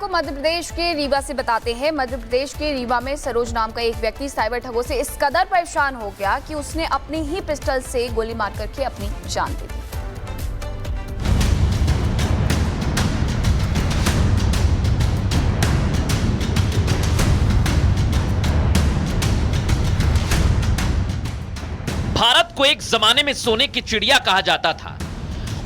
आपको मध्य प्रदेश के रीवा से बताते हैं। मध्य प्रदेश के रीवा में सरोज नाम का एक व्यक्ति साइबर ठगों से इस कदर परेशान हो गया कि उसने अपनी ही पिस्टल से गोली मार करके अपनी जान दे दी। भारत को एक जमाने में सोने की चिड़िया कहा जाता था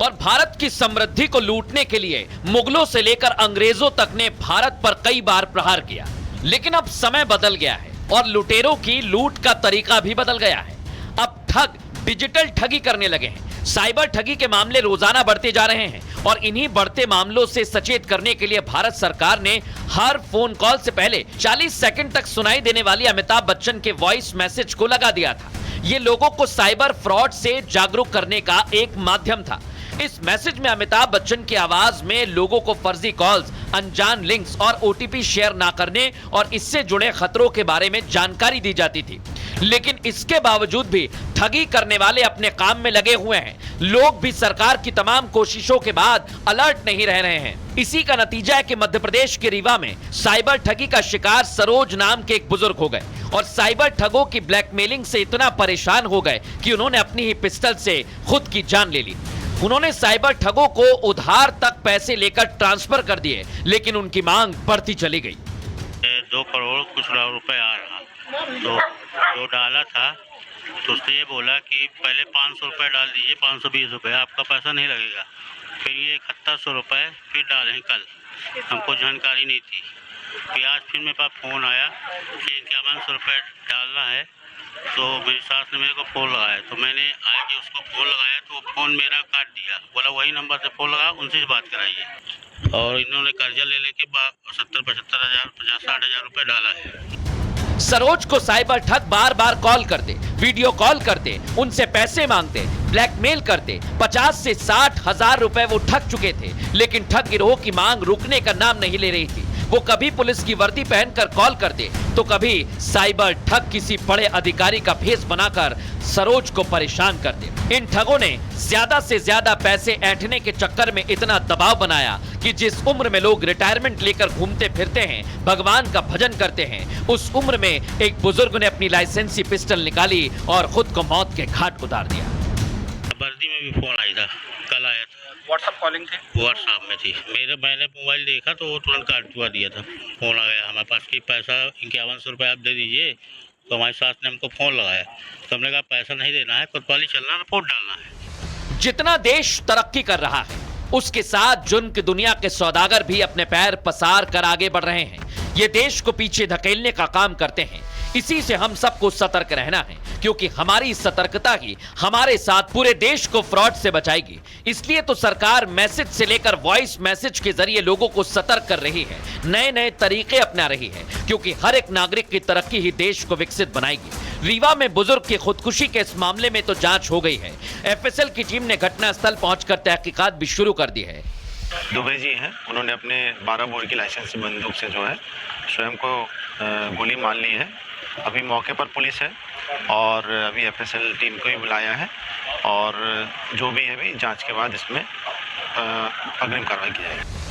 और भारत की समृद्धि को लूटने के लिए मुगलों से लेकर अंग्रेजों तक ने भारत पर कई बार प्रहार किया। लेकिन अब समय बदल गया है और लुटेरों की लूट का तरीका भी बदल गया है। अब ठग डिजिटल ठगी करने लगे हैं। साइबर ठगी के मामले रोजाना बढ़ते जा रहे हैं और इन्हीं बढ़ते मामलों से सचेत करने के लिए भारत सरकार ने हर फोन कॉल से पहले 40 सेकंड तक सुनाई देने वाली अमिताभ बच्चन के वॉइस मैसेज को लगा दिया था। ये लोगों को साइबर फ्रॉड से जागरूक करने का एक माध्यम था। इस मैसेज में अमिताभ बच्चन की आवाज में लोगों को फर्जी कॉल्स, अनजान लिंक्स और ओटीपी शेयर ना करने और इससे जुड़े खतरों के बारे में जानकारी दी जाती थी। लेकिन इसके बावजूद भी ठगी करने वाले अपने काम में लगे हुए हैं। लोग भी सरकार की तमाम कोशिशों के बाद अलर्ट नहीं रह रहे हैं। इसी का नतीजा है कि मध्य प्रदेश के रीवा में साइबर ठगी का शिकार सरोज नाम के एक बुजुर्ग हो गए और साइबर ठगों की ब्लैकमेलिंग से इतना परेशान हो गए कि उन्होंने अपनी ही पिस्टल से खुद की जान ले ली। उन्होंने साइबर ठगों को उधार तक पैसे लेकर ट्रांसफर कर दिए, लेकिन उनकी मांग बढ़ती चली गई। 2 करोड़ कुछ रुपए आ रहा, तो जो डाला था तो उसने ये बोला कि पहले 500 रुपये डाल दीजिए, 520 रुपये, आपका पैसा नहीं लगेगा। फिर ये 7100 रुपये फिर डालें कल, हमको जानकारी नहीं थी। फिर आज फिर मेरे पास फ़ोन आया कि 5100 रुपये डालना है। तो मेरी सास ने मेरे को फ़ोन लगाया, तो मैंने आके उसको फ़ोन लगाया तो फ़ोन मेरा काट दिया। बोला वही नंबर से फ़ोन लगा, उनसे बात कराइए। और इन्होंने कर्जा ले लेके 70-75 हज़ार 50-60 हज़ार रुपये डाला है। सरोज को साइबर ठग बार बार कॉल करते, वीडियो कॉल करते, उनसे पैसे मांगते, ब्लैकमेल करते। 50 से 60 हजार रुपए वो ठग चुके थे, लेकिन ठग गिरोह की मांग रुकने का नाम नहीं ले रही थी। वो कभी पुलिस की वर्दी पहनकर कॉल करते तो कभी साइबर ठग किसी बड़े अधिकारी का भेष बनाकर सरोज को परेशान करते। इन ठगों ने ज्यादा से ज्यादा पैसे ऐंठने के चक्कर में इतना दबाव बनाया कि जिस उम्र में लोग रिटायरमेंट लेकर घूमते फिरते हैं, भगवान का भजन करते हैं, उस उम्र में एक बुजुर्ग ने अपनी लाइसेंसी पिस्टल निकाली और खुद को मौत के घाट उतार दिया। वर्दी में भी फ़ोन आया था, कल आया था। व्हाट्सएप कॉलिंग थी, व्हाट्सएप में थी। मैंने मोबाइल देखा तो वो तुरंत काट दिया था। फ़ोन आ गया हमारे पास कि पैसा 5100 रुपये आप दे दीजिए। तो हमारी सास ने हमको फ़ोन लगाया, तो हमने कहा पैसा नहीं देना है, कोतवाली चलना, रिपोर्ट डालना है। जितना देश तरक्की कर रहा है, उसके साथ जुर्म की दुनिया के सौदागर भी अपने पैर पसार कर आगे बढ़ रहे हैं। ये देश को पीछे धकेलने का काम करते हैं। इसी से हम सबको सतर्क रहना है, क्योंकि हमारी सतर्कता ही हमारे साथ पूरे देश को फ्रॉड से बचाएगी। इसलिए तो सरकार मैसेज से लेकर वॉइस मैसेज के जरिए लोगों को सतर्क कर रही है, नए नए तरीके अपना रही है, क्योंकि हर एक नागरिक की तरक्की ही देश को विकसित बनाएगी। रीवा में बुजुर्ग की खुदकुशी के इस मामले में तो जांच हो गई है। एफएसएल की टीम ने घटनास्थल पहुंचकर तहकीकात भी शुरू कर दी है। दुबे जी हैं, उन्होंने अपने 12 बोर की लाइसेंसी बंदूक से जो है स्वयं को गोली मार ली है। अभी मौके पर पुलिस है और अभी एफएसएल टीम को ही बुलाया है और जो भी है भी जांच के बाद इसमें अग्रिम कार्रवाई की जाएगी।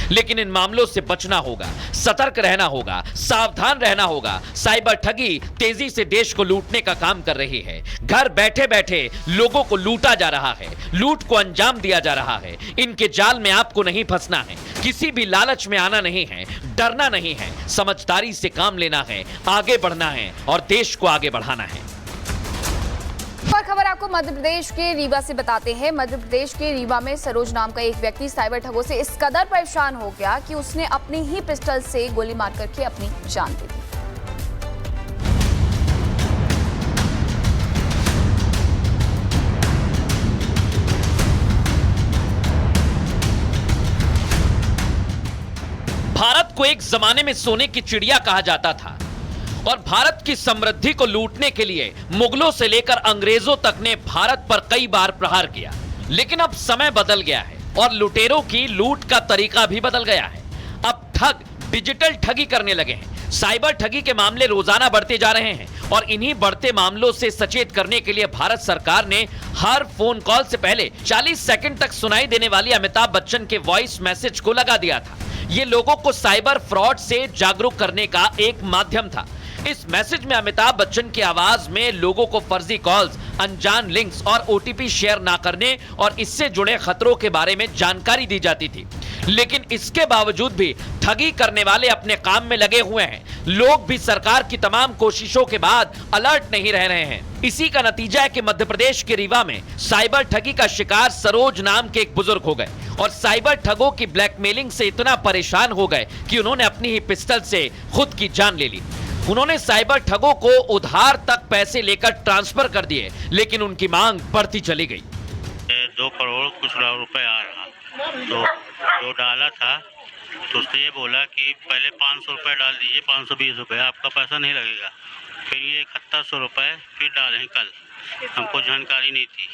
लेकिन इन मामलों से बचना होगा, सतर्क रहना होगा, सावधान रहना होगा। साइबर ठगी तेजी से देश को लूटने का काम कर रही है। घर बैठे बैठे लोगों को लूटा जा रहा है, लूट को अंजाम दिया जा रहा है। इनके जाल में आपको नहीं फंसना है, किसी भी लालच में आना नहीं है, डरना नहीं है, समझदारी से काम लेना है, आगे बढ़ना है और देश को आगे बढ़ाना है। और खबर आपको मध्य प्रदेश के रीवा से बताते हैं। मध्य प्रदेश के रीवा में सरोज नाम का एक व्यक्ति साइबर ठगों से इस कदर परेशान हो गया कि उसने अपनी ही पिस्टल से गोली मार करके अपनी जान दे दी। भारत को एक जमाने में सोने की चिड़िया कहा जाता था और भारत की समृद्धि को लूटने के लिए मुगलों से लेकर अंग्रेजों तक ने भारत पर कई बार प्रहार किया। लेकिन अब समय बदल गया है और लुटेरों की लूट का तरीका भी बदल गया है। अब ठग डिजिटल ठगी करने लगे हैं। साइबर ठगी के मामले रोजाना बढ़ते जा रहे हैं और इन्हीं बढ़ते मामलों से सचेत करने के लिए भारत सरकार ने हर फोन कॉल से पहले 40 सेकंड तक सुनाई देने वाली अमिताभ बच्चन के वॉइस मैसेज को लगा दिया था। ये लोगों को साइबर फ्रॉड से जागरूक करने का एक माध्यम था। इस मैसेज में अमिताभ बच्चन की आवाज में लोगों को फर्जी कॉल्स, अनजान लिंक्स और ओटीपी शेयर ना करने और इससे जुड़े खतरों के बारे में जानकारी दी जाती थी। लेकिन इसके बावजूद भी ठगी करने वाले अपने काम में लगे हुए हैं। लोग भी सरकार की तमाम कोशिशों के बाद अलर्ट नहीं रह रहे हैं। इसी का नतीजा है कि मध्य प्रदेश के रीवा में साइबर ठगी का शिकार सरोज नाम के एक बुजुर्ग हो गए और साइबर ठगों की ब्लैकमेलिंग से इतना परेशान हो गए कि उन्होंने अपनी ही पिस्टल से खुद की जान ले ली। उन्होंने साइबर ठगों को उधार तक पैसे लेकर ट्रांसफर कर दिए, लेकिन उनकी मांग बढ़ती चली गई। 2 करोड़ कुछ रुपए आ रहा, तो जो डाला था तो उसने ये बोला कि पहले 500 रुपये डाल दीजिए, 520 रुपये, आपका पैसा नहीं लगेगा। फिर ये 7100 रुपये फिर डालें कल, हमको जानकारी नहीं थी।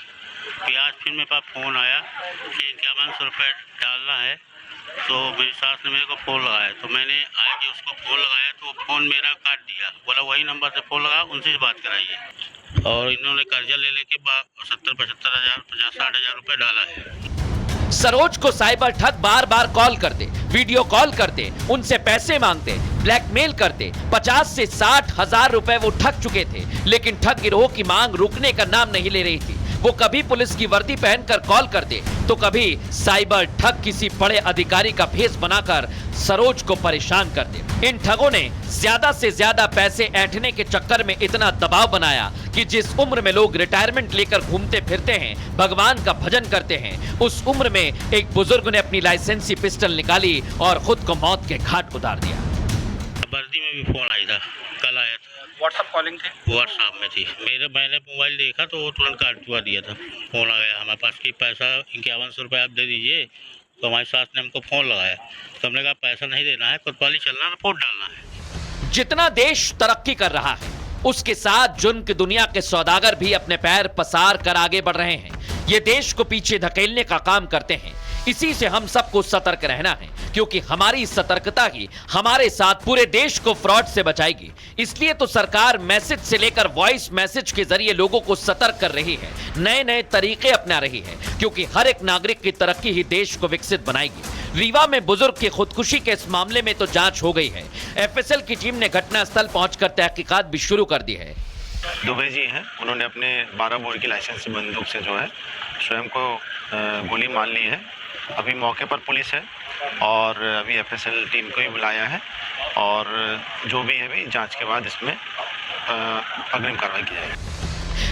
फिर आज फिर मेरे पास फ़ोन आया कि 5100 रुपये डालना है, तो मेरी सास ने मेरे को फ़ोन लगाया, तो मैंने आके उसको फ़ोन लगाया तो फ़ोन मेरा काट दिया, बोला वही नंबर से फ़ोन लगा, उनसे ही बात कराइए। और इन्होंने कर्जा ले लेके 70-75 हज़ार 50-60 हज़ार रुपये डाला है। सरोज को साइबर ठग बार बार कॉल करते, वीडियो कॉल करते, उनसे पैसे मांगते, ब्लैकमेल करते। 50 से 60 हजार रुपए वो ठग चुके थे, लेकिन ठग गिरोह की मांग रुकने का नाम नहीं ले रही थी। वो कभी पुलिस की वर्दी पहनकर कॉल करते, तो कभी साइबर ठग किसी बड़े अधिकारी का भेष बनाकर सरोज को परेशान करते। इन ठगों ने ज्यादा से ज्यादा पैसे ऐंठने के चक्कर में इतना दबाव बनाया कि जिस उम्र में लोग रिटायरमेंट लेकर घूमते फिरते हैं, भगवान का भजन करते हैं, उस उम्र में एक बुजुर्ग ने अपनी लाइसेंसी पिस्टल निकाली और खुद को मौत के घाट उतार दिया। वर्दी में भी फ़ोन आया था, कल आया था। व्हाट्सएप कॉलिंग थी? व्हाट्सएप में थी। मैंने मोबाइल देखा तो वो तुरंत काटवा दिया था। फ़ोन आ गया हमारे पास कि पैसा 5100 रुपये आप दे दीजिए, तो हमारी सास ने हमको फ़ोन लगाया, तो हमने कहा पैसा नहीं देना है, कोतवाली चलना, रिपोर्ट डालना है। जितना देश तरक्की कर रहा है, उसके साथ जुर्म की दुनिया के सौदागर भी अपने पैर पसार कर आगे बढ़ रहे हैं। ये देश को पीछे धकेलने का काम करते हैं। इसी से हम सबको सतर्क रहना है, क्योंकि हमारी सतर्कता ही हमारे साथ पूरे देश को फ्रॉड से बचाएगी। इसलिए तो सरकार मैसेज से लेकर वॉइस मैसेज के जरिए लोगों को सतर्क कर रही है, नए नए तरीके अपना रही है, क्योंकि हर एक नागरिक की तरक्की ही देश को विकसित बनाएगी। रीवा में बुजुर्ग की खुदकुशी के इस मामले में तो जांच हो गई है। एफएसएल की टीम ने घटनास्थल पहुंचकर तहकीकात भी शुरू कर दी है। दुबे जी हैं, उन्होंने अपने 12 बोर की लाइसेंसी बंदूक से जो है स्वयं को गोली मार ली है। अभी मौके पर पुलिस है और अभी एफएसएल टीम को ही बुलाया है और जो भी है भी जांच के बाद इसमें अग्रिम कार्रवाई की जाएगी।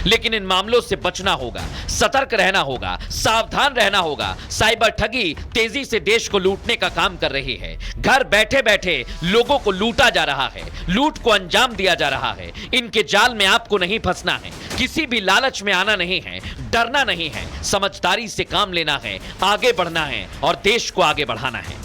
लेकिन इन मामलों से बचना होगा, सतर्क रहना होगा, सावधान रहना होगा। साइबर ठगी तेजी से देश को लूटने का काम कर रही है। घर बैठे बैठे लोगों को लूटा जा रहा है, लूट को अंजाम दिया जा रहा है। इनके जाल में आपको नहीं फंसना है, किसी भी लालच में आना नहीं है, डरना नहीं है, समझदारी से काम लेना है, आगे बढ़ना है और देश को आगे बढ़ाना है।